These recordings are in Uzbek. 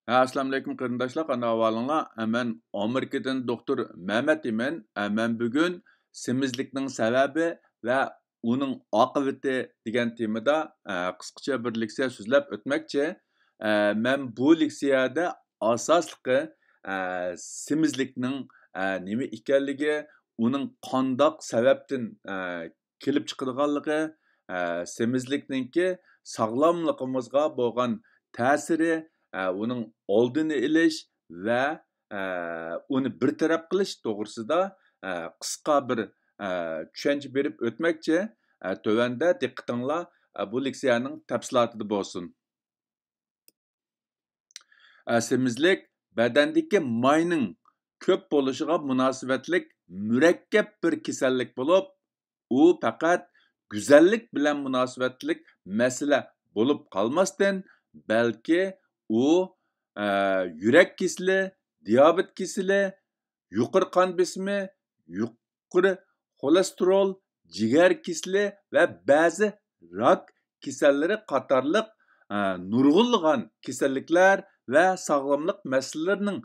Assalamu alaykum qarindoshlar, qanday ahvolinglar? Men Amerikadan doktor Mehmet iman. Men bugun semizlikning sababi va uning oqibati degan temada qisqacha bir leksiya so'zlab o'tmoqchi. Men bu leksiyada asosliqi semizlikning nima ekanligi, uning qandoq sababdan kelib chiqadiganligi, semizlikninki sog'lomligimizga bo'lgan ta'siri, uning oldini olish va uni bartaraf qilish to'g'risida qisqa bir tushuncha berib o'tmoqchi. Tövəndə diqqətinizlər bu leksiyanın təfsilatında bo'lsin. Semizlik badandagi mayning ko'p bo'lishiga munosabatlik murakkab bir kasallik bo'lib, u faqat go'zallik bilan munosabatlik masala bo'lib qolmasdan, balki u yurak kasali, diabet kasali, yuqori qon besimi, yuqori xolesterol, jigar kasali va ba'zi rak kasallari qatorliq nurg'unlagan kasalliklar və sağlamlıq məsələlərinin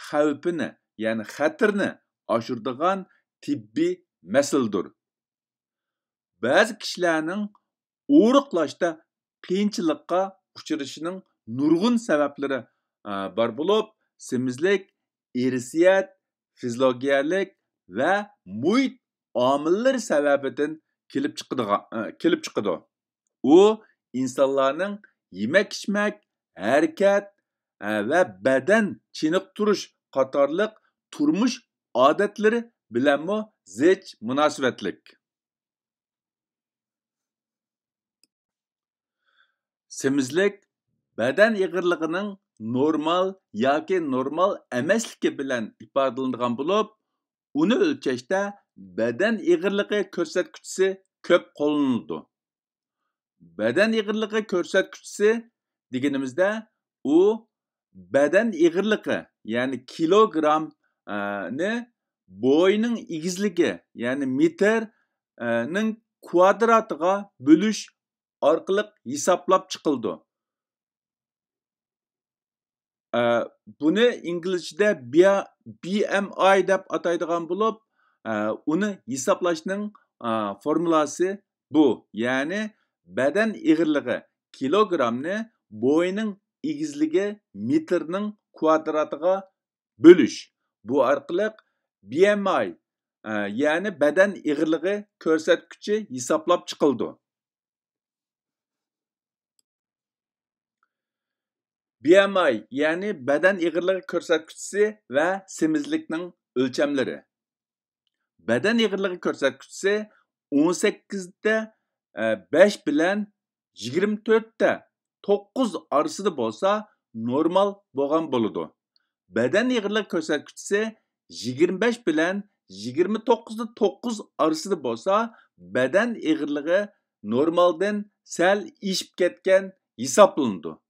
xəvfini, yəni xətrini aşırdıgan tibbi məsələdir. Bəzi kişilərin uğruqlaşda qiyinçilikqa uçurışının nurgun səbəbləri var bo'lib, semizlik, irsiyat, fiziologiyalik və muhit amilləri səbəbindən kelib chiqadi. U insonlarning yemək-içmək, hərəkət və bədən çiniqtirish qatorliq turmush odatlari bilanmi zich munosabatlik. Semizlik badan ig'irligining normal yoki normal emasligi bilan ifodalanadigan bo'lib, uni o'lchashda badan ig'irligi ko'rsatkichi ko'p qo'llaniladi. Badan ig'irligi ko'rsatkichi deganimizda u badan ig'irligi, ya'ni kilogramni bo'yning egizligi, ya'ni metrning kvadratiga bo'lish orqali hisoblab chiqildi. Buni inglizchada BMI deb ataydigan bo'lib, uni hisoblashning formulasi bu. Ya'ni badan ig'irligi kilogramni bo'yning egizligi metrning kvadratiga bo'lish. Bu orqali BMI, ya'ni badan ig'irligi ko'rsatkichi hisoblab chiqildi. BMI, ya'ni badan ig'irligi ko'rsatkichi va semizlikning o'lchamlari. Badan ig'irligi ko'rsatkichi 18 5 bilan 24 9 arasida bo'lsa normal bo'lgan bo'ladi. Badan ig'irligi ko'rsatkichi 25 bilan 29 9 arasida bo'lsa badan ig'irligi normaldan sal ishib ketgan hisoblanadi.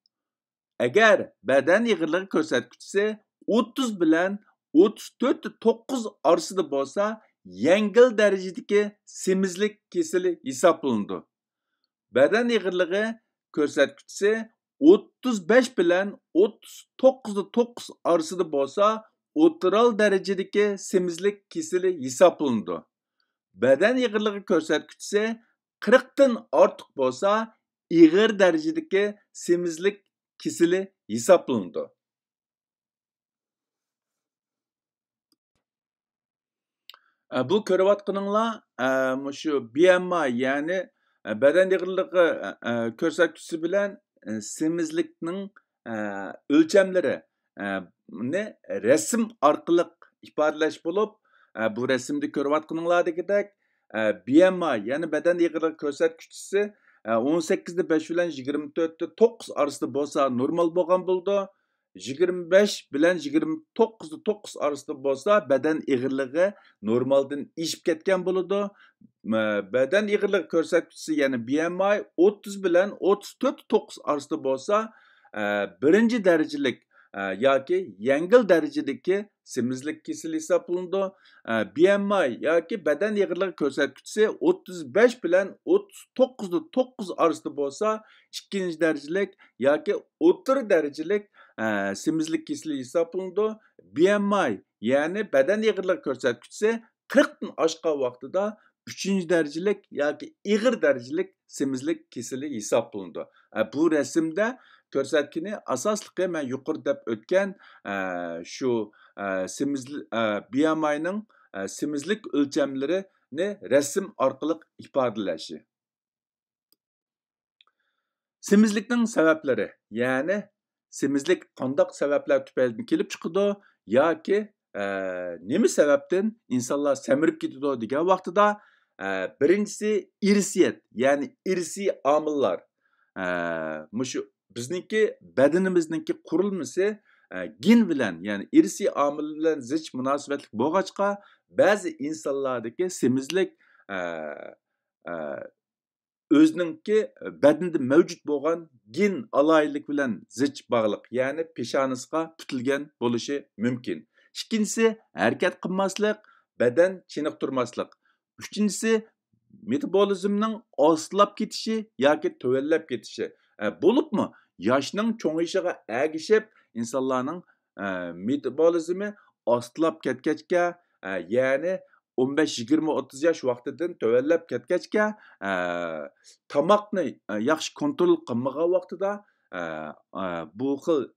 Agar badan ig'irligi ko'rsatkichi 30 bilan 34 9 arasida bo'lsa yengil darajadagi semizlik kasali hisoblanadi. Badan ig'irligi ko'rsatkichi 35 bilan 39 9 arasida bo'lsa o'rtal darajadagi semizlik kasali hisoblanadi. Badan ig'irligi ko'rsatkichi 40 dan ortiq bo'lsa ig'ir darajadagi semizlik kasali hisoblanadi. Bu ko'rayotganinglar shu BMI, ya'ni badan ig'irligi ko'rsatkichi bilan semizlikning o'lchamlari ni rasm orqali ifodalash bo'lib, bu rasmda ko'rayotganinglardagidek BMI, ya'ni badan ig'irligi ko'rsatkichi 18 5 bilan 24 9 arasida bo'lsa normal bo'lgan bo'ldi. 25 bilan 29 9 arasida bo'lsa badan ig'irligi normaldan ishib ketgan bo'ladi. Badan ig'irligi ko'rsatkichi, ya'ni BMI 30 bilan 34 9 arasida bo'lsa birinchi darajalik yoki yengil darajadagi semizlik kasali hisoblanadi. BMI yoki badan yig'inligi ko'rsatkichi 35 bilan 39.9 orasida bo'lsa, ikkinchi darajalik yoki o'rta darajalik semizlik kasali hisoblanadi. BMI ya'ni badan yig'inligi ko'rsatkichi 40 dan oshgan vaqtida 3. darajalik yoki ig'ir darajalik semizlik kasali hisoblanadi. Bu rasmda ko'rsatkini asosligi men yuqori deb o'tgan shu BMI'ning semizlik o'lchamlarini rasm orqali ifodalashi. Semizlikning sabablari, ya'ni semizlik qanday sabablar tufaylidan kelib chiqadi yoki nima sababdan insonlar semirib ketadi degan vaqtida birinchisi irsiyat, ya'ni irsiy omillar. Mushu bizniki badanimizniki qurilmasi gen bilan, ya'ni irsiy omil bilan zich munosabatli bo'lg'achqa, ba'zi insonlardagi semizlik o'zininki badanda mavjud bo'lgan gen aloyidlik bilan zich bog'liq, ya'ni peshonasiga putilgan bo'lishi mumkin. Ikkinchisi harakat qilmaslik, badan chiniqtirmaslik. Uchinchisi metabolizmning ostlab ketishi yoki tuvallab ketishi. Bo'libmi yoshning cho'ng'ishiga ergishib insonlarning metabolizmi ostlab ketgachga, ya'ni 15-20-30 yosh vaqtidan tuvallab ketgachga, tomoqni yaxshi kontrol qilmagan vaqtida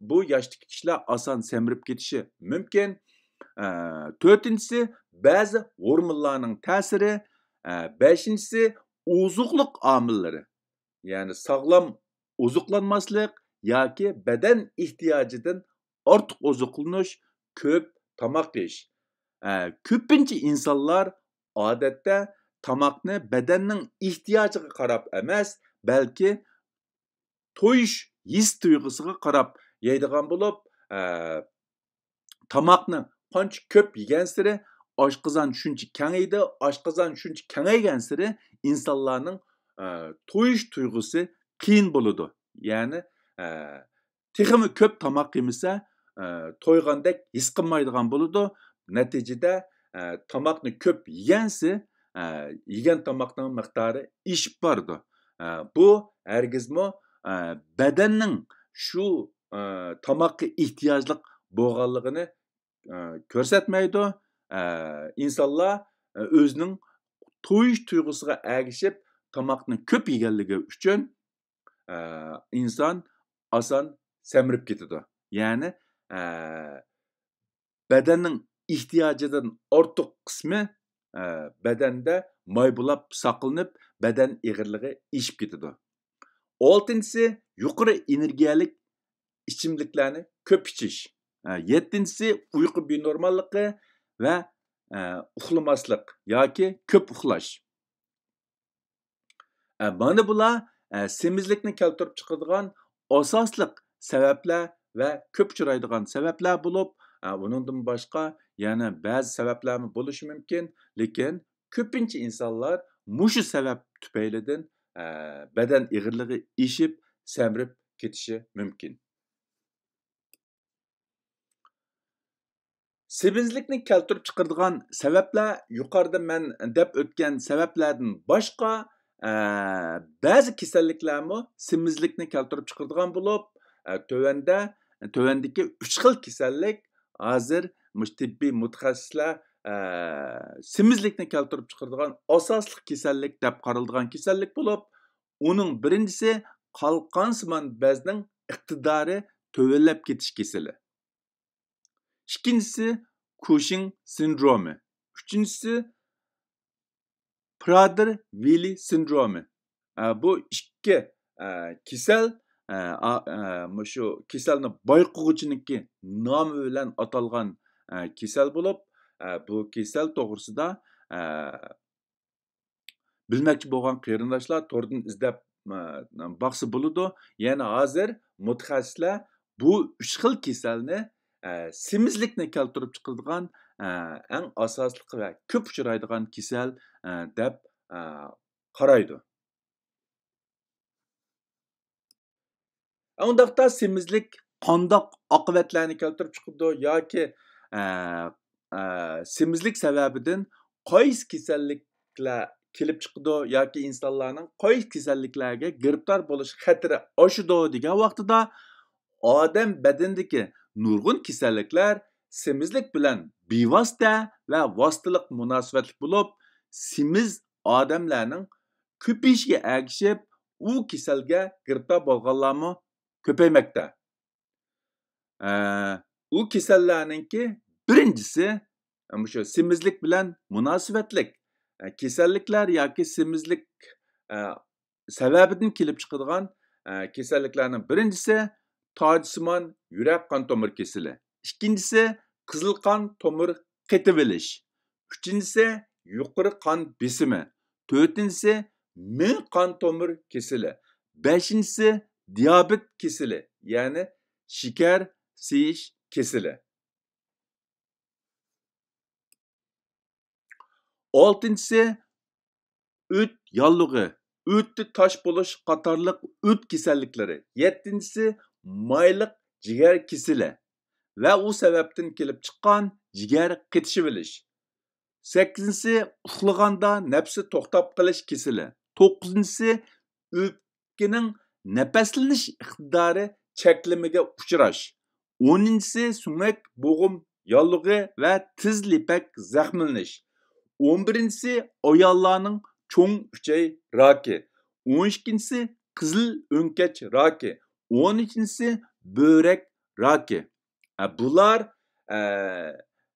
bu yoshdagi kishilar oson semirib ketishi mumkin. To'rtinchisi ba'zi hormonlarning ta'siri. Beshinchisi ozuqliq omillari. Ya'ni sog'lom ozuqlanmaslik yoki badan ehtiyojidan ortiq ozuqlanish, ko'p tomoq yeyish. Ko'pincha insonlar odatda tomoqni badanning ehtiyojiga qarab emas, balki to'yish his tuyg'usiga qarab yeydigan bo'lib, tomoqni qancha ko'p yegan sari oshqozon shuncha kengaydi, oshqozon shuncha kengaygan sari insonlarning to'yish tuyg'usi qiyin bo'ladi. Ya'ni texmi ko'p tomoq yemasa, to'ygandek his qilmaydigan bo'ladi. Natijada tomoqni ko'p yegansi, yegan tomoqning miqdori ishib bordi. Bu hargizmi badanning shu tomoqqa ehtiyojli bo'lganligini ko'rsatmaydi. İnsanlar o'zining to'yish tuyg'usiga ergishib tomoqni ko'p yeganligi uchun inson oson semirib ketadi. Ya'ni badanning ehtiyojidan ortiq qismi badanda moybulab saqlanib, badan ig'irligi ishib ketadi. 6-si yuqori energiyalik ichimliklarni ko'p ichish. 7-si uyqu benormalligi ve uxlamaslik yoki ko'p uxlash. Mana bular semizlikni keltirib chiqadigan asosli sabablar va ko'p uchraydigan sabablar bo'lib, buningdan boshqa yana ba'zi sabablar bo'lishi mumkin, lekin ko'pincha insonlar mushu sabab tufaylidan badan ig'irligi ishib, semirib ketishi mumkin. Semizlikni keltirib chiqaradigan sabablar yuqorida men deb o'tgan sabablardan boshqa ba'zi kasalliklarmi semizlikni keltirib chiqaradigan bo'lib, tövendagi 3 xil kasallik hozir tibbiy mutaxassislar semizlikni keltirib chiqaradigan asosli kasallik deb qaraladigan kasallik bo'lib, uning birinchisi qalqonsimon bezning iqtidori tövallab ketish kasali. İkincisi Cushing sindromu. Üçüncüsü Prader-Willi sindromu. Bu iki kisel, şu kiselni bayqug'uchiniki nomi bilan atalgan kisel bo'lib, bu kisel to'g'risida bilmoqchi bo'lgan qarindoshlar to'rdan izlab baqsa bo'ladi. Ya'ni hozir mutaxassislar bu 3 xil kasalni semizlikni keltirib chiqaradigan eng asosli va ko'p uchraydigan kasal deb qaraydi. Undaqda semizlik qandoq oqibatlarni keltirib chiqadi yoki semizlik sababidan qaysi kasalliklar kelib chiqadi yoki insonlarning qaysi kasalliklarga giribtor bo'lish xatiri oshidi degan vaqtida odam badanidagi nurg'un kasalliklar semizlik bilan bevosita va vositalik munosabatli bo'lib, semiz odamlarning ko'payishiga ergishib, u kasalga giribtor bo'lganlarmi ko'paymoqda. U kasallarninki birinchisi shu semizlik bilan munosabatlik kasalliklar yoki semizlik sababidan kelib chiqadigan kasalliklarning birinchisi tojsimon yurak qon tomir kasali, ikkinchisi qizil qon tomir qetib olish, uchinchisi yuqori qon besimi, to'rtinchisi ming qon tomir kasali, beshinchisi diabet kasali, ya'ni shakar seyish kasali. Oltinchisi o't yallig'i, o'tni tosh bo'lish qatorliq o't kasalliklari. Yettinchisi mayliq jigar kasali va u sababdan kelib chiqqan jigar qetishib olish. Sakkizinchisi uxlaganda nafsi to'xtab qolish kasali. To'qqizinchisi o'pkaning nafaslanish iqtidori cheklimiga uchrash. O'ninchisi sumak bo'g'im yallig'i va tiz lipak zaxmlanish. 11'incisi ayollarning cho'ng uchay raki. 12'incisi qizil o'nkaç raki. 13'incisi börek raki. Bular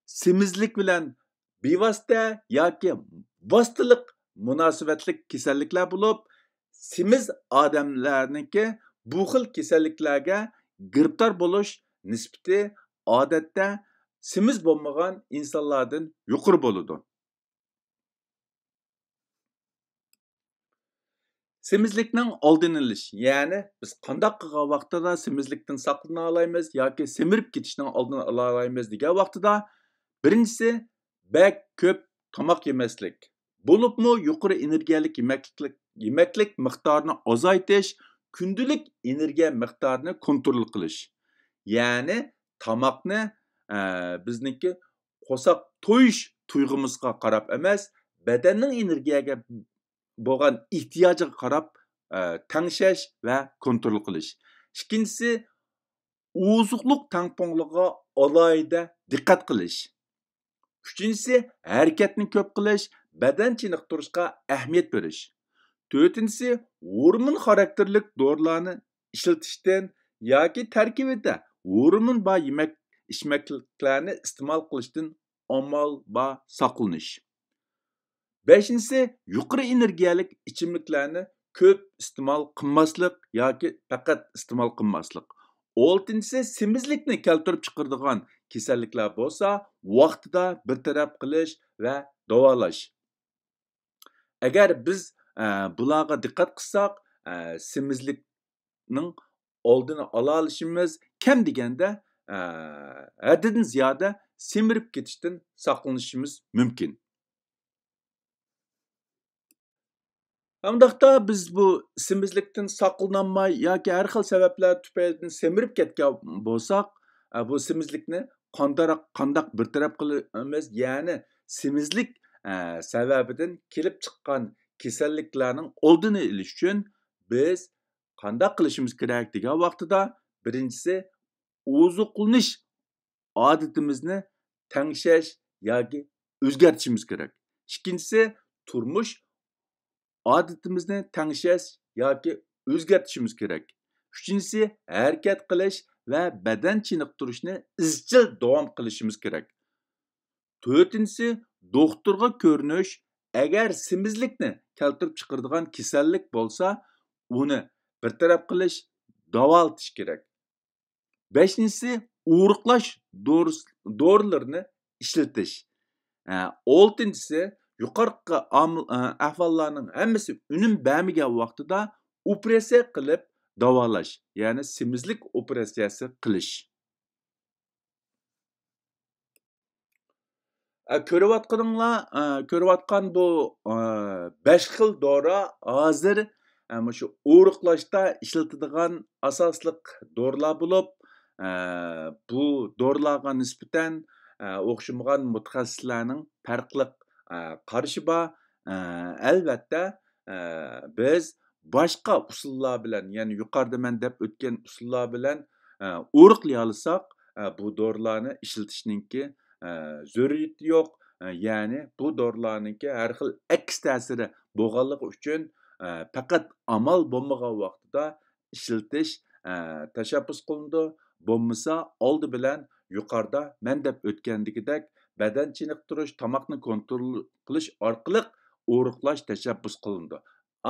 semizlik bilan bevosita yoki vositalik munosabatlik kasalliklar bo'lib, semiz odamlarniki bu xil kasalliklarga giribtor bo'lish nisbati odatda semiz bo'lmagan insonlardan yuqori bo'ladi. Semizlikning oldini olish, ya'ni biz qanday qilgan vaqtida semizlikdan saqlana olamiz yoki semirib ketishning oldini ola olamiz degan vaqtida birinchisi bak ko'p tomoq yemaslik. Bo'libmi yuqori energiyalik yemaklik miqdorini ozaytish, kundalik energiya miqdorini kontrol qilish. Ya'ni tomoqni bizniki qo'saq to'yish tuyg'umizga qarab emas, badanning energiyaga bo'lgan ehtiyojiga qarab tangshash va kontrol qilish. Ikkinchisi ozuqliq tangpongligiga alohida diqqat qilish. Uchinchisi harakatni ko'p qilish, badan chiniqtirishga ahamiyat berish. To'rtinchisi hormon xarakterlik dorilarni ishlatishdan yoki tarkibida hormon bor yemak ichmaklarni iste'mol qilishdan amal va saqlanish. Beshinchisi yuqori energiyalik ichimliklarni ko'p iste'mol qilmaslik yoki faqat iste'mol qilmaslik. Oltinchisi semizlikni keltirib chiqaradigan kasalliklar bo'lsa, vaqtida bartaraf qilish va davolash. Agar biz bularga diqqat qilsak, semizlikning oldini ola olishimiz kam deganda haddidan ziyoda semirib ketishdan saqlanishimiz mumkin. Hamdaqda biz bu semizlikdan saqlanolmay yoki har xil sabablar tufaylidan semirib ketgan bo'lsak, bu semizlikni qandaq bartaraf qilamiz, ya'ni semizlik sababidan kelib chiqqan kasalliklarning oldini olish uchun biz qandaq qilishimiz kerak degan vaqtida birinchisi ozuqlanish odatimizni tangshash yoki o'zgartirishimiz kerak. Ikkinchisi turmush odatimizni tangshash yoki o'zgartirishimiz kerak. Uchinchisi harakat qilish va badan chiniqtirishni izchil davom qilishimiz kerak. To'rtinchisi doktorga ko'rinish, agar semizlikni keltirib chiqaradigan kasallik bo'lsa, uni bartaraf qilish, davolatish kerak. Beshinchisi o'riqlash dorilarini ishlatish. Oltinchisi yuqorqi ahvollarning hammasi unum bermagan vaqtida operatsiya qilib davolash, ya'ni semizlik operatsiyasi qilish. Ko'rayotgan bu 5 xil dori hozir shu o'riqlashda ishlatadigan asosliq dorilar bo'lib, bu dorilarga nisbatan o'xshamagan mutaxassislarning farqli qarashi bor. Albatta, biz boshqa usullar bilan, ya'ni yuqorida men deb o'tgan usullar bilan o'riqlay olsak, bu dorilarni ishlatishninki zaruriyati yo'q. Ya'ni bu dorilarninki har xil aks ta'siri bo'lganligi uchun faqat amal bo'lmagan vaqtida ishlatish tashabbus qilindi. Bo'lmasa oldi bilan yuqorida men deb o'tgandagidek badan chiniqtirish, tomoqni kontrol qilish orqali o'riqlash tashabbus qilindi.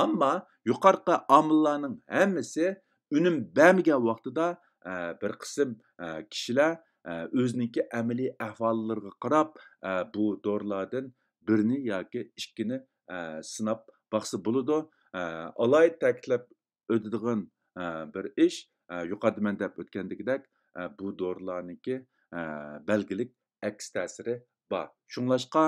Ammo yuqorqi omillarning hammasi unum bermagan vaqtida bir qism kishilar o'ziniki amaliy ahvollariga qarab bu dorilardan birini yoki ikkini sinab baqsa bo'ladi. Alohida ta'kidlab o'tadigan bir ish, yuqorida man deb o'tgandagidek bu dorilarniki belgilik aks ta'siri bor. Shunglashqa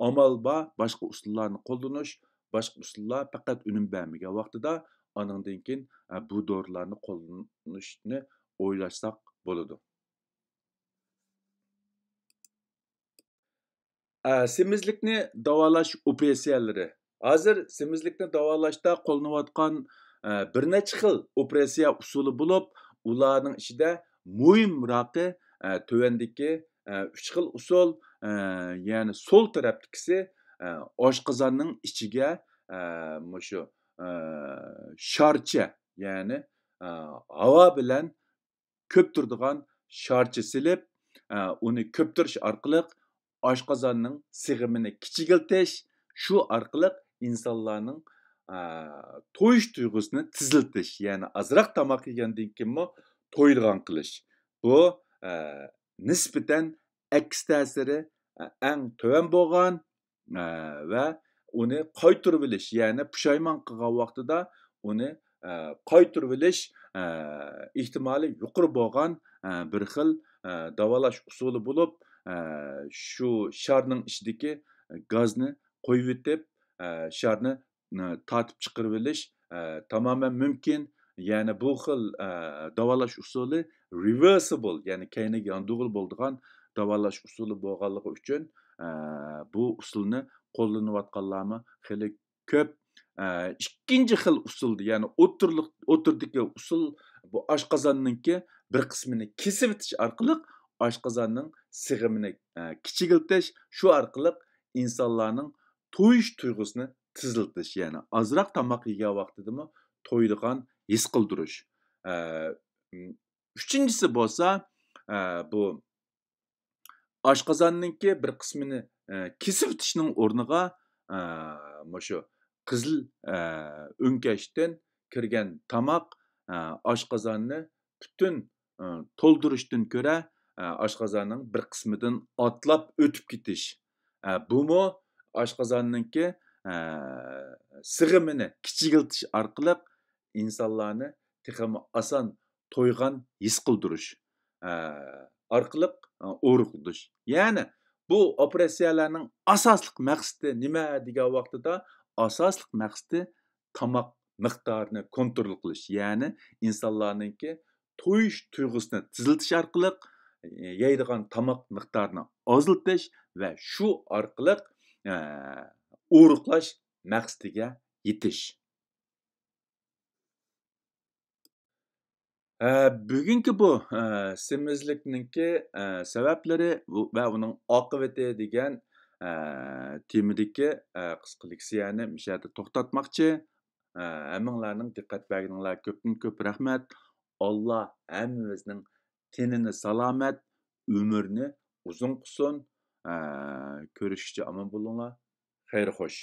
amal bor, boshqa usullarni qo'llanish, boshqa usullar faqat unum bermagan vaqtida anandan keyin bu dorilarni qo'llanishni o'ylashsak bo'ladi. Semizlikni davolash operatsiyalari. Hozir semizlikni davolashda qo'llanayotgan bir necha xil operatsiya usuli bo'lib, ularning ichida muhimroqi tuvandagi 3 xil usul, ya'ni so'l tarafdagisi oshqozonning ichiga mushu sharcha, ya'ni havo bilan ko'ptiradigan sharcha silib, uni ko'ptirish orqali oshqozonning sig'imini kichigiltish, shu orqali insonlarning to'yish tuyg'usini tezlatish, ya'ni ozroq tomoq yegandan keyinmi to'ydigan qilish. Bu nisbatan aks ta'siri eng tuvan bo'lgan va uni qaytarib olish, ya'ni pushaymon qilgan vaqtida uni qaytarib olish ehtimoli yuqori bo'lgan bir xil davolash usuli bo'lib, shu sharning ichidagi gazni qo'yib o'tib, sharni tortib chiqarib olish tamoman mumkin. Ya'ni bu xil davolash usuli reversible, ya'ni keyniga yondug'il bo'ladigan davolash usuli bo'lganligi uchun bu usulni qo'llanayotganlarmi xili ko'p. Ikkinchi xil usulda, ya'ni o'tirdagi usul, bu oshqozonningki bir qismini kesib o'tish orqali oshqozonning sig'imini kichigiltish, shu orqali insonlarning to'yish tuyg'usini tezlatish, ya'ni ozroq tomoq yegan vaqtidami to'ydigan his qildirish. Uchinchisi bo'lsa, bu oshqozonningki bir qismini kesib o'tishning o'rniga mushu qizil o'nkashdan kirgan tomoq oshqozonni butun to'ldirishdan ko'ra oshqozonning bir qismidan otlab o'tib ketish. Bumi oshqozonningki sig'imini kichigiltish orqali insonlarni texmi oson to'ygan his qildirish orqali o'riqlatish. Ya'ni bu operatsiyalarning asosli maqsadi nima degan vaqtida, asosli maqsadi tomoq miqdorini kontrol qilish, ya'ni insonlarningki to'yish tuyg'usini tezlatish orqali yeydigan tomoq miqdorini ozlatish va shu orqali o'riqlash maqsadiga yetish. Bugungi bu semizlikninki sabablari va uning oqibati degan temadagi qisqa leksiyani shu yerda to'xtatmoqchi. Hammanglarning diqqat berganinglar ko'pdan ko'p rahmat. Alloh hammamizning tenini salomat, umrni uzun qilsin. Ko'rishishcha omon bo'linglar. Xayr xo'sh.